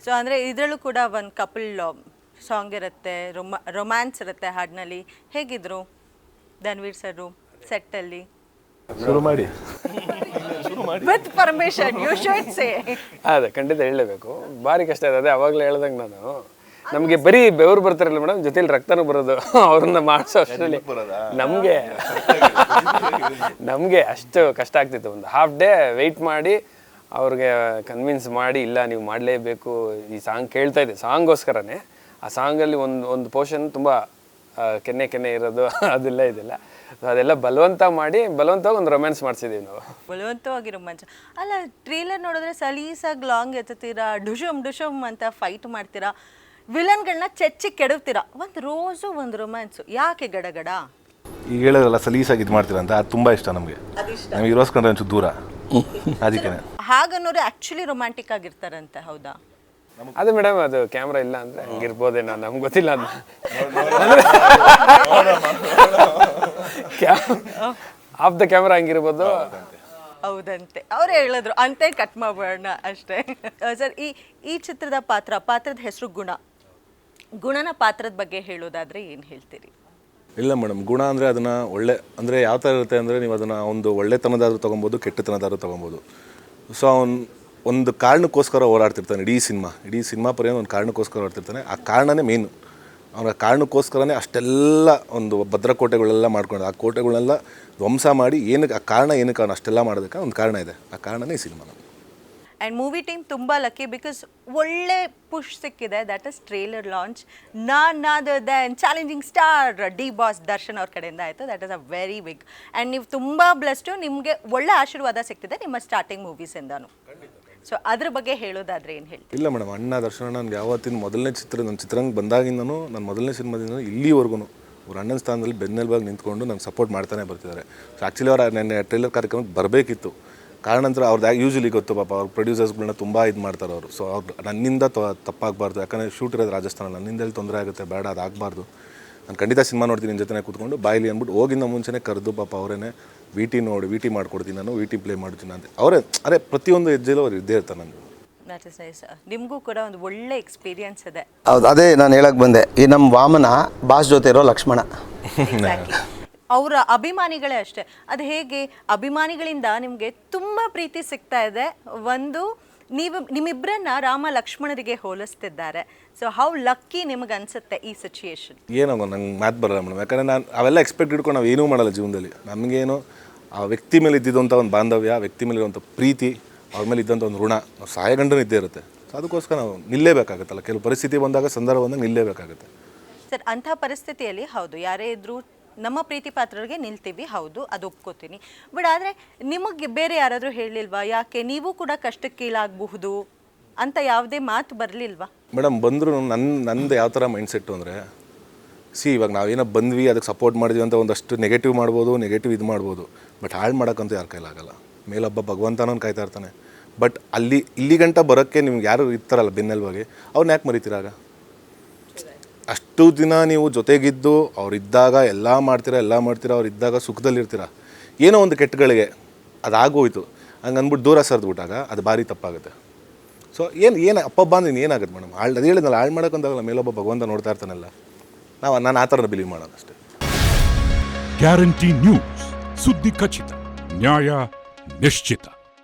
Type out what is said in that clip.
So ಅಂದರೆ ಇದರಲ್ಲೂ ಕೂಡ ಒಂದು ಕಪಲ್ ಸಾಂಗ್ ಇರುತ್ತೆ, ರೊಮ್ಯಾನ್ಸ್ ಇರುತ್ತೆ ಹಾಡಿನಲ್ಲಿ. ಹೇಗಿದ್ರು ಧನ್ವೀರ್ ಸರ್ ಸೆಟ್ಟಲ್ಲಿ? ಶುರು ಮಾಡಿ with permission you should say. ಅದೇ ಖಂಡಿತ ಹೇಳಲೇಬೇಕು, ಭಾರಿ ಕಷ್ಟ ಇದೆ. ಅದೇ ಅವಾಗಲೇ ಹೇಳ್ದಂಗೆ ನಾನು, ನಮಗೆ ಬರೀ ಬೆವರು ಬರ್ತಾರಲ್ಲ ಮೇಡಮ್, ಜೊತೆಲಿ ರಕ್ತನೂ ಬರೋದು ಅವ್ರನ್ನ ಮಾಡಿಸೋ ಅಷ್ಟರಲ್ಲಿ ನಮಗೆ ಅಷ್ಟು ಕಷ್ಟ ಆಗ್ತಿತ್ತು. ಒಂದು ಹಾಫ್ ಡೇ ವೆಯ್ಟ್ ಮಾಡಿ ಅವ್ರಿಗೆ ಕನ್ವಿನ್ಸ್ ಮಾಡಿ, ಇಲ್ಲ ನೀವು ಮಾಡಲೇಬೇಕು, ಈ ಸಾಂಗ್ ಕೇಳ್ತಾ ಇದ್ದೆ ಸಾಂಗ್ಗೋಸ್ಕರನೇ. ಆ ಸಾಂಗಲ್ಲಿ ಒಂದು ಪೋರ್ಷನ್ ತುಂಬ ಕೆನ್ನೆ ಇರೋದು ಅದೆಲ್ಲ ಇದೆಲ್ಲ, ಅದೆಲ್ಲ ಬಲವಂತವಾಗಿ ಒಂದು ರೊಮ್ಯಾನ್ಸ್ ಮಾಡಿಸಿದ್ದೀವಿ ನಾವು. ಬಲವಂತವಾಗಿ ರೊಮ್ಯಾನ್ಸ್ ಅಲ್ಲ, ಟ್ರೇಲರ್ ನೋಡಿದ್ರೆ ಸಲೀಸಾಗಿ ಲಾಂಗ್ ಎತ್ತುತ್ತೀರಾ, ಡುಶಮ್ ಅಂತ ಫೈಟ್ ಮಾಡ್ತೀರಾ, ವಿಲನ್ಗಳನ್ನ ಚೆಚ್ಚಿ ಕೆಡವ್ತೀರಾ. ಒಂದು ರೋಸು ಒಂದು ರೊಮ್ಯಾನ್ಸು, ಯಾಕೆ ಗಡಗಡ? ಈಗ ಹೇಳೋದಲ್ಲ ಸಲೀಸಾಗಿ ಇದು ಮಾಡ್ತೀರಾ ಅಂತ, ಅದು ತುಂಬ ಇಷ್ಟ ನಮಗೆ. ನಮಗೆ ಇರೋಸ್ಕೊಂಡ್ರೆ ಒಂಚೂರು ದೂರ, ಅದಕ್ಕೆ ಹಾಗನ್ನೋರು ಆ್ಯಕ್ಚುಲಿ ರೊಮ್ಯಾಂಟಿಕ್ ಆಗಿರ್ತಾರಂತೆ, ಹೌದಾ? ಅದೇ ಮೇಡಮ್, ಅದು ಕ್ಯಾಮ್ರಾ ಇಲ್ಲ ಅಂದರೆ ಹಂಗಿರ್ಬೋದೇನೋ, ನಮ್ಗೆ ಗೊತ್ತಿಲ್ಲ. ಅದು ಆಫ್ ದ ಕ್ಯಾಮ್ರಾ ಹಂಗಿರ್ಬೋದು. ಹೌದಂತೆ, ಅವರೇ ಹೇಳಿದ್ರು, ಅಂತೆ ಕಟ್ ಮಾಡೋಣ ಅಷ್ಟೇ. ಸರ್, ಈ ಚಿತ್ರದ ಪಾತ್ರದ ಹೆಸರು ಗುಣನ ಪಾತ್ರದ ಬಗ್ಗೆ ಹೇಳೋದಾದ್ರೆ ಏನು ಹೇಳ್ತೀರಿ? ಇಲ್ಲ ಮೇಡಮ್, ಗುಣ ಅಂದರೆ ಅದನ್ನು ಒಳ್ಳೆ ಅಂದರೆ ಯಾವ ಥರ ಇರುತ್ತೆ ಅಂದರೆ, ನೀವು ಅದನ್ನು ಒಂದು ಒಳ್ಳೆತನದಾದ್ರೂ ತೊಗೊಬೋದು, ಕೆಟ್ಟತನದಾದ್ರೂ ತೊಗೊಬೋದು. ಸೊ ಒಂದು ಕಾರಣಕ್ಕೋಸ್ಕರ ಹೋರಾಡ್ತಿರ್ತಾನೆ ಇಡೀ ಸಿನಿಮಾ ಪರ್ಯಂತ ಒಂದು ಕಾರಣಕ್ಕೋಸ್ಕರ ಹೋರಾಡ್ತಿರ್ತಾನೆ. ಆ ಕಾರಣನೇ ಮೇನು. ಅವನ ಕಾರಣಕ್ಕೋಸ್ಕರನೇ ಅಷ್ಟೆಲ್ಲ ಒಂದು ಭದ್ರಕೋಟೆಗಳೆಲ್ಲ ಮಾಡ್ಕೊಂಡು, ಆ ಕೋಟೆಗಳನ್ನೆಲ್ಲ ಧ್ವಂಸ ಮಾಡಿ ಏನಕ್ಕೆ, ಆ ಕಾರಣ ಏನಕ್ಕೆ ಅವನು ಅಷ್ಟೆಲ್ಲ ಮಾಡೋದಕ್ಕೆ ಒಂದು ಕಾರಣ ಇದೆ. ಆ ಕಾರಣನೇ ಈ ಸಿನಿಮಾ. ಆ್ಯಂಡ್ ಮೂವಿ ಟೀಮ್ ತುಂಬ ಲಕ್ಕಿ, ಬಿಕಾಸ್ ಒಳ್ಳೆ ಪುಷ್ ಸಿಕ್ಕಿದೆ. That is trailer launch none other than challenging star D boss Darshan ಅವ್ರ ಕಡೆಯಿಂದ ಆಯಿತು. That is a very big. And ನೀವು ತುಂಬ ಬ್ಲೆಸ್ಟು, ನಿಮಗೆ ಒಳ್ಳೆ ಆಶೀರ್ವಾದ ಸಿಗ್ತಿದೆ ನಿಮ್ಮ ಸ್ಟಾರ್ಟಿಂಗ್ ಮೂವೀಸಿಂದನೂ. ಸೊ ಅದ್ರ ಬಗ್ಗೆ ಹೇಳೋದಾದ್ರೆ ಏನು ಹೇಳ್ತೀವಿ? ಇಲ್ಲ ಮೇಡಮ್, ಅಣ್ಣ ದರ್ಶನ ನನಗೆ ಯಾವತ್ತಿನ ಮೊದಲನೇ ನನ್ನ ಚಿತ್ರರಂಗ ಬಂದಾಗಿಂದನೂ, ನನ್ನ ಮೊದಲನೇ ಸಿನಿಮಾದಿಂದ ಇಲ್ಲಿವರೆಗೂ ಅವ್ರ ಅಣ್ಣನ ಸ್ಥಾನದಲ್ಲಿ ಬೆನ್ನೆಲುಬಾಗಿ ನಿಂತ್ಕೊಂಡು ನಂಗೆ ಸಪೋರ್ಟ್ ಮಾಡ್ತಾನೆ ಬರ್ತಿದ್ದಾರೆ. ಸೊ ಆ್ಯಕ್ಚುಲಿ ಅವ್ರು ನನ್ನ ಟ್ರೇಲರ್ ಕಾರ್ಯಕ್ರಮಕ್ಕೆ ಬರಬೇಕಿತ್ತು. ಕಾರಣಾಂತರ ಅವ್ರದ್ದು ಯೂಶಲಿ ಗೊತ್ತು ಪಾಪ, ಅವ್ರ ಪ್ರೊಡ್ಯೂಸರ್ಸ್ಗಳನ್ನ ತುಂಬ ಇದು ಮಾಡ್ತಾರೆ ಅವರು. ಸೊ ಅವ್ರು ನನ್ನಿಂದ ತಪ್ಪಾಗಬಾರ್ದು, ಯಾಕಂದರೆ ಶೂಟ್ ಇರೋದು ರಾಜಸ್ಥಾನ, ನನ್ನಿಂದೆಲ್ಲಿ ತೊಂದರೆ ಆಗುತ್ತೆ, ಬೇಡ ಅದಾಗಬಾರ್ದು. ನಾನು ಖಂಡಿತ ಸಿನಿಮಾ ನೋಡ್ತೀನಿ ನಿನ್ನ ಜೊತೆ ಕೂತ್ಕೊಂಡು ಬಾಯಿಲಿ ಅಂದ್ಬಿಟ್ಟು ಹೋಗಿಂದ ಮುಂಚೆನೇ ಕರೆದು ಪಾಪ ಅವರೇನೆ ವಿ ಟಿ ಮಾಡ್ಕೊಡ್ತೀನಿ, ನಾನು ವಿ ಟಿ ಪ್ಲೇ ಮಾಡ್ತೀನಿ ಅಂತ ಅವರೇ. ಅರೆ ಪ್ರತಿಯೊಂದು ಹೆಜ್ಜೆಲೂ ಅವ್ರು ಇದ್ದೇ ಇರ್ತಾರೆ ನನಗೆ. ನಿಮಗೂ ಕೂಡ ಒಂದು ಒಳ್ಳೆ ಎಕ್ಸ್ಪೀರಿಯನ್ಸ್ ಇದೆ. ಹೌದು, ಅದೇ ನಾನು ಹೇಳಕ್ಕೆ ಬಂದೆ. ಈ ನಮ್ಮ ವಾಮನ ಬಾಸ್ ಜೊತೆ ಇರೋ ಲಕ್ಷ್ಮಣ ಅವರ ಅಭಿಮಾನಿಗಳೇ ಅಷ್ಟೇ. ಅದು ಹೇಗೆ ಅಭಿಮಾನಿಗಳಿಂದ ನಿಮಗೆ ತುಂಬ ಪ್ರೀತಿ ಸಿಗ್ತಾ ಇದೆ. ಒಂದು ನಿಮ್ಮಿಬ್ಬರನ್ನ ರಾಮ ಲಕ್ಷ್ಮಣರಿಗೆ ಹೋಲಿಸ್ತಿದ್ದಾರೆ. ಸೊ ಹೌ ಲಕ್ಕಿ ನಿಮಗೆ ಅನ್ಸುತ್ತೆ ಈ ಸಿಚುಯೇಷನ್? ಏನೋ ನಂಗೆ ಮಾತು ಬರಲ್ಲ ಮೇಡಮ್, ಯಾಕಂದರೆ ನಾನು ಅವೆಲ್ಲ ಎಕ್ಸ್ಪೆಕ್ಟ್ ಇಟ್ಕೊಂಡು ನಾವು ಏನೂ ಮಾಡಲ್ಲ ಜೀವನದಲ್ಲಿ. ನಮಗೇನು ಆ ವ್ಯಕ್ತಿ ಮೇಲೆ ಇದ್ದಿದ್ದಂಥ ಒಂದು ಬಾಂಧವ್ಯ, ವ್ಯಕ್ತಿ ಮೇಲೆ ಇರುವಂಥ ಪ್ರೀತಿ, ಅವ್ರ ಮೇಲೆ ಇದ್ದಂಥ ಒಂದು ಋಣ ನಾವು ಸಾಯಗಂಡನೂ ಇದ್ದೇ ಇರುತ್ತೆ. ಸೊ ಅದಕ್ಕೋಸ್ಕರ ನಾವು ನಿಲ್ಲೇಬೇಕಾಗುತ್ತಲ್ಲ, ಕೆಲವು ಪರಿಸ್ಥಿತಿ ಬಂದಾಗ, ಸಂದರ್ಭ ಬಂದಾಗ ನಿಲ್ಲೇಬೇಕಾಗುತ್ತೆ. ಸರ್, ಅಂಥ ಪರಿಸ್ಥಿತಿಯಲ್ಲಿ ಹೌದು, ಯಾರೇ ಇದ್ದರೂ ನಮ್ಮ ಪ್ರೀತಿ ಪಾತ್ರರಿಗೆ ನಿಲ್ತೀವಿ, ಹೌದು, ಅದು ಒಪ್ಕೋತೀನಿ. ಬಟ್ ಆದರೆ ನಿಮಗೆ ಬೇರೆ ಯಾರಾದರೂ ಹೇಳಿಲ್ವಾ, ಯಾಕೆ ನೀವು ಕೂಡ ಕಷ್ಟಕ್ಕೀಲಾಗಬಹುದು ಅಂತ ಯಾವುದೇ ಮಾತು ಬರಲಿಲ್ವಾ? ಮೇಡಮ್, ಬಂದರೂ ನಂದು ಯಾವ ಥರ ಮೈಂಡ್ಸೆಟ್ಟು ಅಂದರೆ, ಇವಾಗ ನಾವೇನೋ ಬಂದ್ವಿ, ಅದಕ್ಕೆ ಸಪೋರ್ಟ್ ಮಾಡಿದ್ವಿ ಅಂತ ಒಂದಷ್ಟು ನೆಗೆಟಿವ್ ಮಾಡ್ಬೋದು, ಇದು ಮಾಡ್ಬೋದು. ಬಟ್ ಹಾಳು ಮಾಡೋಕ್ಕಂತೂ ಯಾರ ಕೈಲಾಗಲ್ಲ. ಮೇಲೊಬ್ಬ ಭಗವಂತನೂ ಕಾಯ್ತಾ ಇರ್ತಾನೆ. ಬಟ್ ಇಲ್ಲಿ ಗಂಟ ಬರೋಕ್ಕೆ ನಿಮ್ಗೆ ಯಾರು ಇರ್ತಾರಲ್ಲ ಬೆನ್ನೆಲುಬಾಗಿ, ಅವ್ರನ್ನ ಯಾಕೆ ಮರಿತೀರಾಗ? ಅಷ್ಟು ದಿನ ನೀವು ಜೊತೆಗಿದ್ದು ಅವರಿದ್ದಾಗ ಎಲ್ಲ ಮಾಡ್ತೀರಾ, ಅವ್ರು ಇದ್ದಾಗ ಸುಖದಲ್ಲಿರ್ತೀರ. ಏನೋ ಒಂದು ಕೆಟ್ಟಗಳಿಗೆ ಅದಾಗೋಯ್ತು ಹಂಗೆ ಅಂದ್ಬಿಟ್ಟು ದೂರ ಸರಿದ್ಬಿಟ್ಟಾಗ ಅದು ಭಾರಿ ತಪ್ಪಾಗುತ್ತೆ. ಸೊ ಏನು ಅಪ್ಪಬ್ಬ ಅಂದ್ರೆ ಏನಾಗುತ್ತೆ ಮೇಡಮ್? ಅದು ಹೇಳಿದ್ನಲ್ಲ, ಹಾಳು ಮಾಡೋಕ್ಕಂತಾಗಲ್ಲ, ಮೇಲೊಬ್ಬ ಭಗವಂತ ನೋಡ್ತಾ ಇರ್ತಾನಲ್ಲ. ನಾನು ಆ ಥರ ಬಿಲೀವ್ ಮಾಡೋದಷ್ಟೇ. ಗ್ಯಾರಂಟಿ ನ್ಯೂಸ್, ಸುದ್ದಿ ಖಚಿತ, ನ್ಯಾಯ ನಿಶ್ಚಿತ.